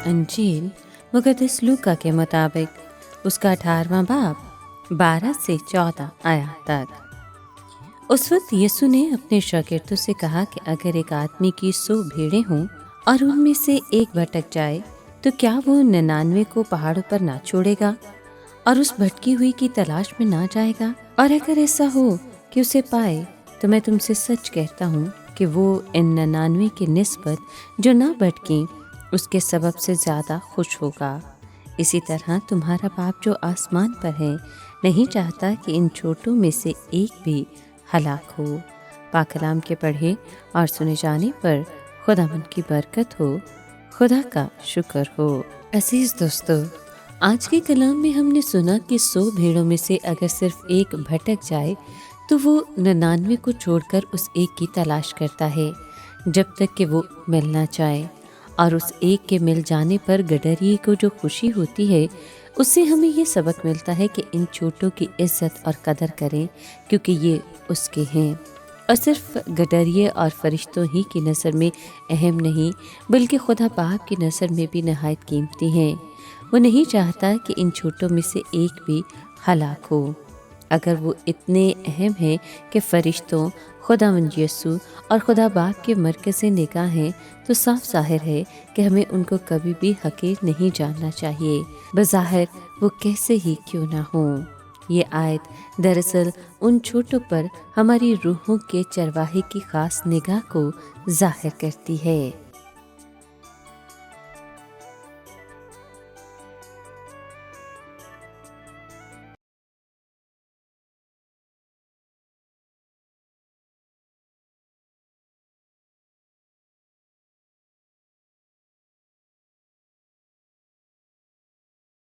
انجیل मुक़द्दस लूका के मुताबिक उसका 18वां बाब 12 से 14 आयत तक। उस वक्त यीशु ने अपने शागिर्दों से कहा कि अगर एक आदमी की 100 भेड़ें हों और उनमें से एक भटक जाए तो क्या वो 99 को पहाड़ों पर ना छोड़ेगा और उस भटकी हुई की तलाश में ना जाएगा? और अगर ऐसा हो कि उसे पाए तो मैं तुमसे सच कहता हूँ कि वो इन 99 के निस्बत जो ना भटकी उसके सबब से ज़्यादा खुश होगा। इसी तरह तुम्हारा बाप जो आसमान पर है नहीं चाहता कि इन छोटों में से एक भी हलाक हो। पाक कलाम के पढ़े और सुने जाने पर खुदावंद की बरकत हो। खुदा का शुक्र हो। अजीज दोस्तों, आज के कलाम में हमने सुना कि 100 भेड़ों में से अगर सिर्फ एक भटक जाए तो वो 99 को छोड़कर उस एक की तलाश करता है जब तक कि वो मिल ना जाए। और उस एक के मिल जाने पर गडरिए को जो खुशी होती है उससे हमें ये सबक मिलता है कि इन छोटों की इज्जत और कदर करें क्योंकि ये उसके हैं। और सिर्फ गडरिए और फरिश्तों ही की नज़र में अहम नहीं बल्कि खुदा बाप की नज़र में भी नहायत कीमती हैं। वो नहीं चाहता कि इन छोटों में से एक भी हलाक हो। अगर वो इतने अहम हैं कि फरिश्तों, खुदावंद यीशु और खुदा बाप के मरकज़े निगाह हैं तो साफ ज़ाहिर है कि हमें उनको कभी भी हकीर नहीं जानना चाहिए, बज़ाहिर वो कैसे ही क्यों ना हों। ये आयत दरअसल उन छोटों पर हमारी रूहों के चरवाहे की ख़ास निगाह को ज़ाहिर करती है।